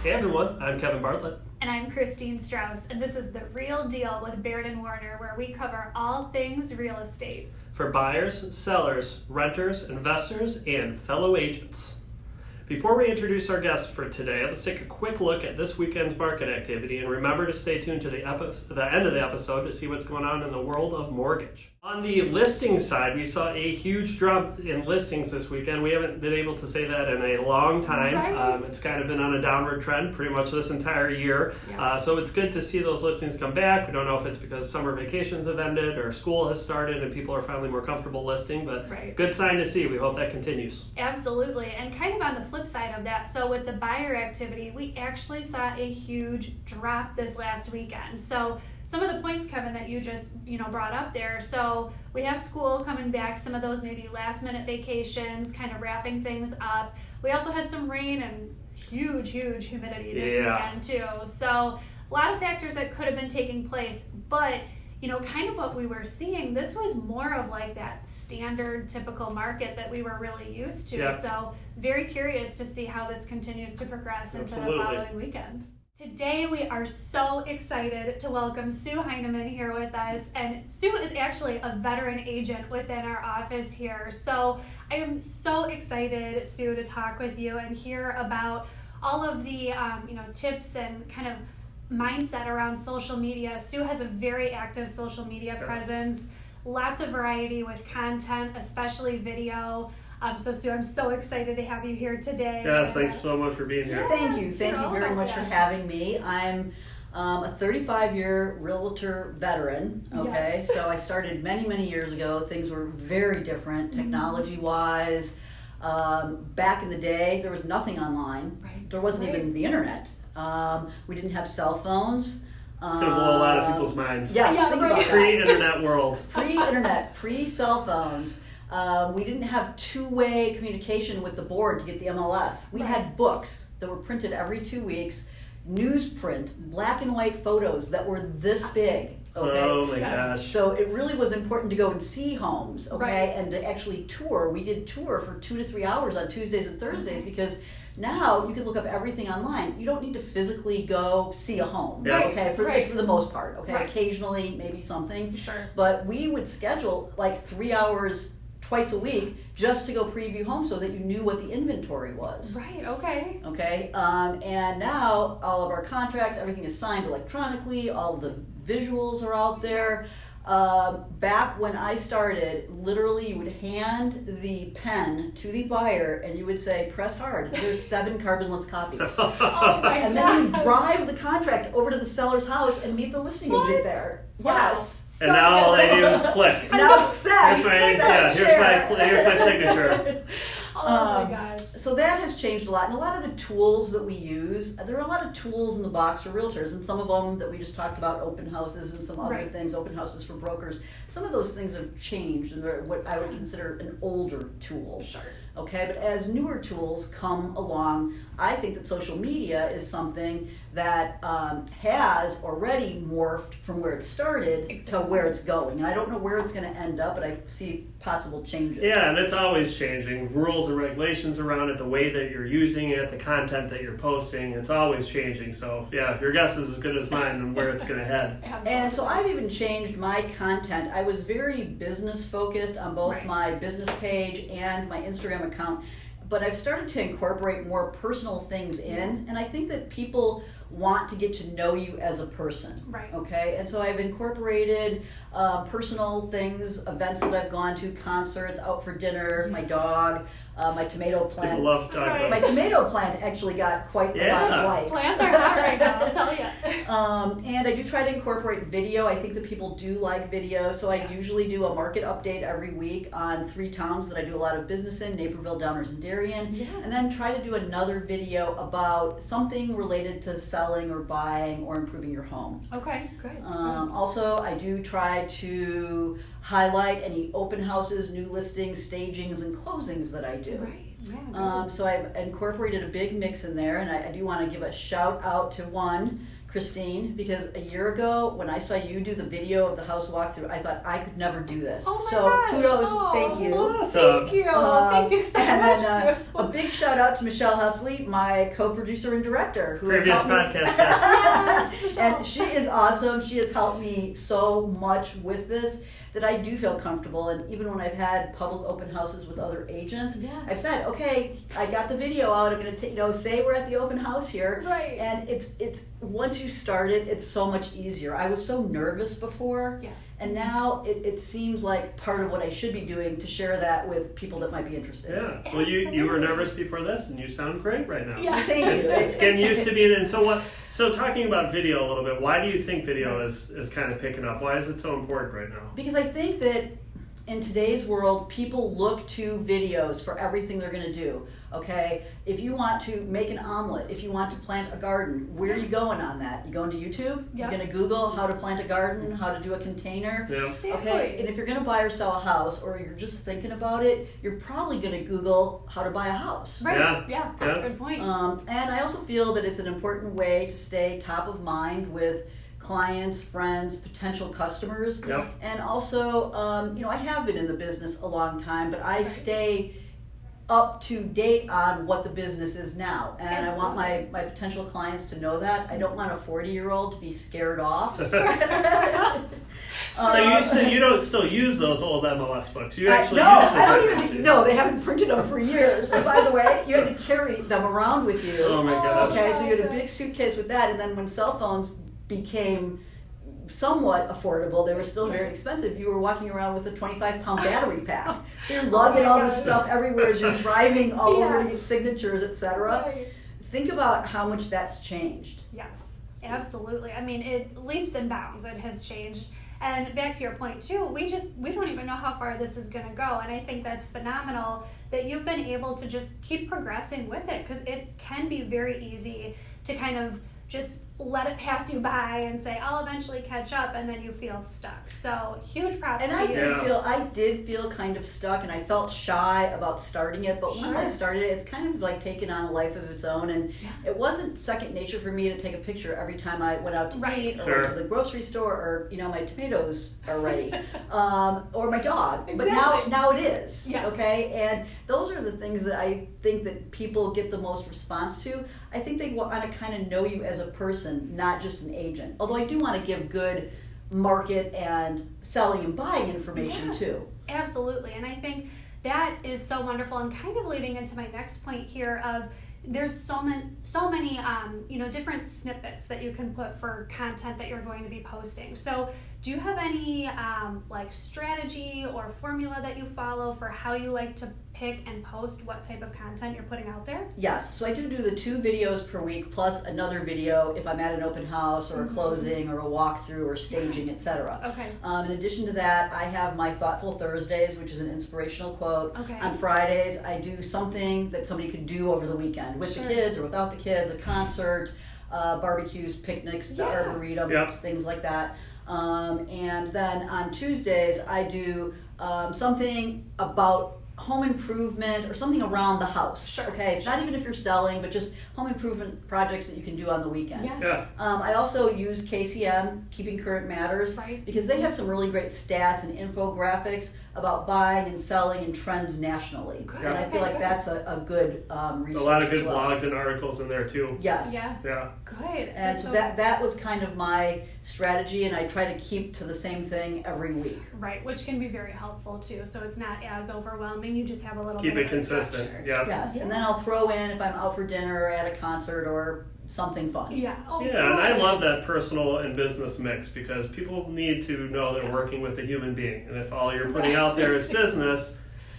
Hey everyone, I'm Kevin Bartlett. And I'm Christine Strauss, and this is The Real Deal with Baird & Warner, where we cover all things real estate. For buyers, sellers, renters, investors, and fellow agents. Before we introduce our guest for today, let's take a quick look at this weekend's market activity, and remember to stay tuned to the end of the episode to see what's going on in the world of mortgage. On the listing side, we saw a huge drop in listings this weekend. We haven't been able to say that in a long time. Right. It's kind of been on a downward trend pretty much this entire year. Yeah. So it's good to see those listings come back. We don't know if it's because summer vacations have ended or school has started and people are finally more comfortable listing, but Good sign to see. We hope that continues. Absolutely. And kind of on the flip side of that, so with the buyer activity, we actually saw a huge drop this last weekend. So some of the points, Kevin, that you just brought up there. So we have school coming back, some of those maybe last minute vacations, kind of wrapping things up. We also had some rain and huge humidity this weekend too. So a lot of factors that could have been taking place, but kind of what we were seeing, this was more of like that standard typical market that we were really used to. Yeah. So very curious to see how this continues to progress into the following weekends. Today we are so excited to welcome Sue Heineman here with us, and Sue is actually a veteran agent within our office here. So I am so excited, Sue, to talk with you and hear about all of the tips and kind of mindset around social media. Sue has a very active social media presence, lots of variety with content, especially video. So Sue, I'm so excited to have you here today. Yes, thanks so much for being here. Thank you very much for having me. I'm a 35-year realtor veteran, okay? Yes. So I started many years ago. Things were very different technology-wise. Back in the day, there was nothing online. Right. There wasn't even the internet. We didn't have cell phones. It's going to blow a lot of people's minds. Yes, think about that. Pre-internet world. Pre-internet, pre-cell phones. We didn't have two-way communication with the board to get the MLS. We had books that were printed every 2 weeks, newsprint, black and white photos that were this big. Okay. Oh my gosh. So it really was important to go and see homes, okay, and to actually tour. We did tour for 2 to 3 hours on Tuesdays and Thursdays because now you can look up everything online. You don't need to physically go see a home, okay, for the most part, okay. Occasionally, maybe something. Sure. But we would schedule like 3 hours twice a week just to go preview homes so that you knew what the inventory was. Right, okay. Okay, and now all of our contracts, everything is signed electronically, all of the visuals are out there. Back when I started, literally you would hand the pen to the buyer and you would say, press hard, there's 7 carbonless copies. And then you drive the contract over to the seller's house and meet the listing agent there. Wow. Yes. And now all they do is click. Now it's set. Here's my signature. Oh my gosh. So that has changed a lot. And a lot of the tools that we use, there are a lot of tools in the box for realtors, and some of them that we just talked about, open houses and some other things, open houses for brokers. Some of those things have changed and they're what I would consider an older tool. Sure. Okay, but as newer tools come along, I think that social media is something that has already morphed from where it started to where it's going. And I don't know where it's going to end up, but I see possible changes. Yeah, and it's always changing. Rules and regulations around it, the way that you're using it, the content that you're posting, it's always changing. So yeah, your guess is as good as mine on where it's going to head. And so I've even changed my content. I was very business focused on both my business page and my Instagram account, but I've started to incorporate more personal things in, and I think that people want to get to know you as a person. Right. Okay, and so I've incorporated personal things, events that I've gone to, concerts, out for dinner, my dog, my tomato plant. People love dog My tomato plant actually got quite a lot of likes. Plants are hot right now, I'll tell you. And I do try to incorporate video. I think that people do like video, so I usually do a market update every week on 3 towns that I do a lot of business in, Naperville, Downers, and Darien, and then try to do another video about something related to selling or buying or improving your home. Okay, good. Also, I do try to highlight any open houses, new listings, stagings, and closings that I do. Right. Yeah, So I've incorporated a big mix in there, and I do want to give a shout out to one, Christine, because a year ago when I saw you do the video of the house walkthrough, I thought I could never do this. Oh my so gosh. kudos, thank you. Thank you. Thank you so and much. then, Sue. a big shout out to Michelle Huffley, my co-producer and director, who Previous has helped me. podcast guest. Yes, Michelle. And she is awesome. She has helped me so much with this that I do feel comfortable. And even when I've had public open houses with other agents, Yeah. I've said, okay, I got the video out. I'm going to say we're at the open house here. Right. And it's once you start it, it's so much easier. I was so nervous before. Yes. And now it seems like part of what I should be doing to share that with people that might be interested. Yeah. Well, you were nervous before this, and you sound great right now. Yeah. Thank you. It's getting used to being in. So what? So talking about video a little bit, why do you think video is kind of picking up? Why is it so important right now? Because I think that in today's world, people look to videos for everything they're going to do. Okay, if you want to make an omelet, if you want to plant a garden, where are you going on that? You going to YouTube? Yep. You're going to Google how to plant a garden, how to do a container. Yeah. Exactly. Okay, and if you're going to buy or sell a house, or you're just thinking about it, you're probably going to Google how to buy a house. Right. Yeah. Good point. And I also feel that it's an important way to stay top of mind with clients, friends, potential customers. Yep. And also, I have been in the business a long time, but I stay up to date on what the business is now. And I want my potential clients to know that. I don't want a 40-year-old to be scared off. So you don't still use those old MLS books? You actually no, use them? I don't even think, no, they haven't printed them for years. And by the way, you had to carry them around with you. Oh my gosh. Okay, so you had a big suitcase with that, and then when cell phones became somewhat affordable, they were still very expensive. You were walking around with a 25-pound battery pack. So you're lugging all this stuff everywhere as you're driving all over to get signatures, etc. Right. Think about how much that's changed. Yes, absolutely. I mean, it leaps and bounds. It has changed. And back to your point too, we don't even know how far this is going to go. And I think that's phenomenal that you've been able to just keep progressing with it, because it can be very easy to kind of just let it pass you by and say, I'll eventually catch up, and then you feel stuck. So huge props And to you. I did feel kind of stuck, and I felt shy about starting it. But once I Sure. started it, it's kind of like taking on a life of its own. And it wasn't second nature for me to take a picture every time I went out to Right. eat, or Sure. went to the grocery store, or my tomatoes are ready, or my dog. But Exactly. now it is. Yeah. Okay, and those are the things that I think that people get the most response to. I think they want to kind of know you as a person, not just an agent. Although I do want to give good market and selling and buying information too. Absolutely. And I think that is so wonderful, and kind of leading into my next point here of there's so many different snippets that you can put for content that you're going to be posting. So do you have any strategy or formula that you follow for how you like to pick and post what type of content you're putting out there? Yes, so I do the 2 videos per week plus another video if I'm at an open house or a closing or a walkthrough or staging, etc. Okay. In addition to that, I have my Thoughtful Thursdays, which is an inspirational quote. Okay. On Fridays, I do something that somebody could do over the weekend with Sure. the kids or without the kids, a concert, barbecues, picnics, the arboretum, Yep. things like that. And then on Tuesdays, I do something about home improvement or something around the house. Sure. Okay, it's not even if you're selling, but just home improvement projects that you can do on the weekend. Yeah. I also use KCM, Keeping Current Matters, Right. because they have some really great stats and infographics about buying and selling and trends nationally. Good. And I feel like that's a good resource. A lot of as good well. blogs and articles in there too. Yes. Yeah. Yeah. Good. And That's so that was kind of my strategy, and I try to keep to the same thing every week. Right, which can be very helpful too. So it's not as overwhelming. You just have a little Keep bit it of a consistent. structure. Yeah. Yes, and then I'll throw in if I'm out for dinner or at a concert or something fun. Yeah. Oh, Yeah, and I good. love that personal and business mix, because people need to know they're working with a human being. And if all you're putting out there is business,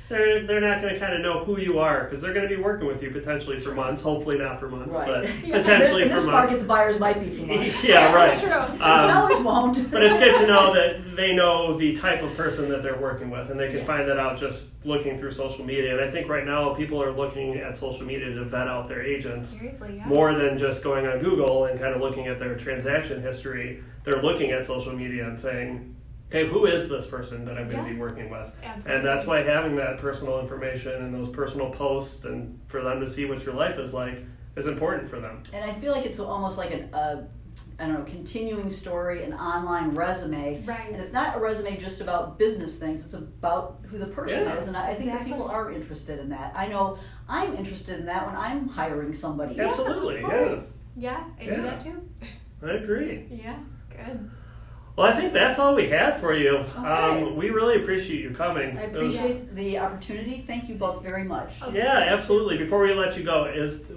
they're not going to kind of know who you are, because they're going to be working with you potentially for months, hopefully not for months, Right. but Yeah. potentially In for this months. market, the buyers might be for months. Yeah, right. That's true. Sellers won't. But it's good to know that they know the type of person that they're working with, and they can find that out just looking through social media. And I think right now people are looking at social media to vet out their agents Seriously, yeah. more than just going on Google and kind of looking at their transaction history. They're looking at social media and saying, okay, who is this person that I'm going to be working with? Absolutely. And that's why having that personal information and those personal posts, and for them to see what your life is like, is important for them. And I feel like it's almost like continuing story, an online resume. Right. And it's not a resume just about business things, it's about who the person is. And I think that Exactly. people are interested in that. I know I'm interested in that when I'm hiring somebody. Absolutely, of course. Yeah, I do that too. I agree. Yeah, good. Well, I think that's all we have for you. Okay. We really appreciate you coming. I appreciate the opportunity. Thank you both very much. Yeah, absolutely. Before we let you go,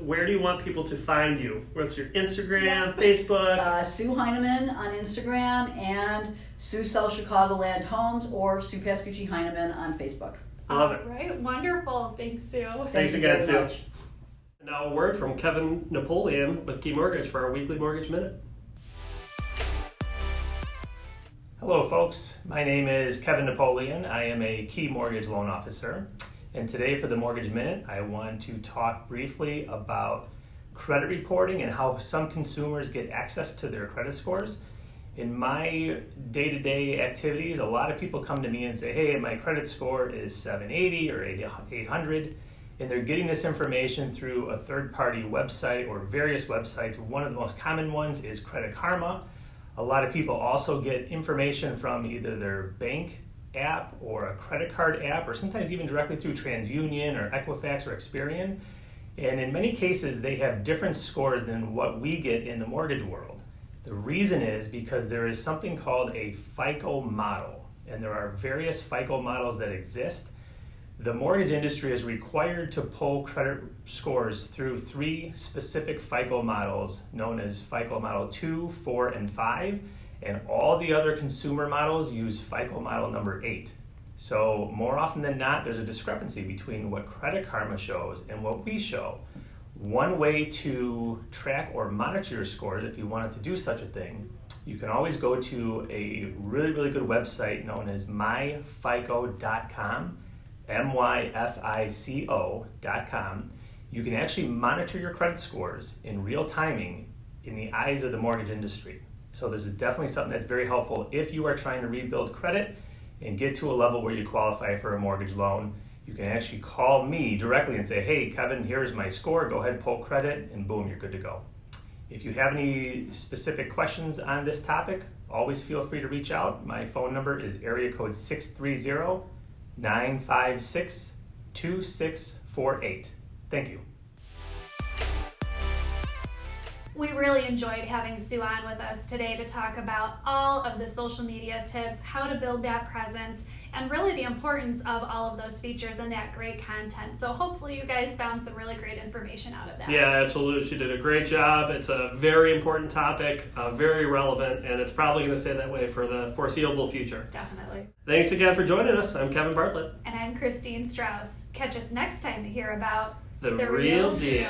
where do you want people to find you? What's your Instagram, Facebook? Sue Heineman on Instagram and Sue sells Chicagoland Homes or Sue Pascucci Heineman on Facebook. Love it. All right, wonderful. Thanks, Sue. Thanks you again, very Sue. much. Now a word from Kevin Napoleon with Key Mortgage for our weekly Mortgage Minute. Hello folks, my name is Kevin Napoleon. I am a Key Mortgage Loan Officer. And today for the Mortgage Minute, I want to talk briefly about credit reporting and how some consumers get access to their credit scores. In my day-to-day activities, a lot of people come to me and say, hey, my credit score is 780 or 800, and they're getting this information through a third-party website or various websites. One of the most common ones is Credit Karma. A lot of people also get information from either their bank app or a credit card app, or sometimes even directly through TransUnion or Equifax or Experian. And in many cases, they have different scores than what we get in the mortgage world. The reason is because there is something called a FICO model, and there are various FICO models that exist. The mortgage industry is required to pull credit scores through 3 specific FICO models known as FICO Model 2, 4, and 5, and all the other consumer models use FICO Model number 8. So more often than not, there's a discrepancy between what Credit Karma shows and what we show. One way to track or monitor your scores, if you wanted to do such a thing, you can always go to a really, really good website known as myfico.com. myfico.com. You can actually monitor your credit scores in real timing in the eyes of the mortgage industry. So this is definitely something that's very helpful if you are trying to rebuild credit and get to a level where you qualify for a mortgage loan. You can actually call me directly and say, hey, Kevin, here's my score. Go ahead, pull credit, and boom, you're good to go. If you have any specific questions on this topic, always feel free to reach out. My phone number is area code 630-956-2648. Thank you. We really enjoyed having Sue on with us today to talk about all of the social media tips, how to build that presence, and really the importance of all of those features and that great content. So hopefully you guys found some really great information out of that. Yeah, absolutely. She did a great job. It's a very important topic, very relevant, and it's probably going to stay that way for the foreseeable future. Definitely. Thanks again for joining us. I'm Kevin Bartlett. And I'm Christine Strauss. Catch us next time to hear about The Real Deal.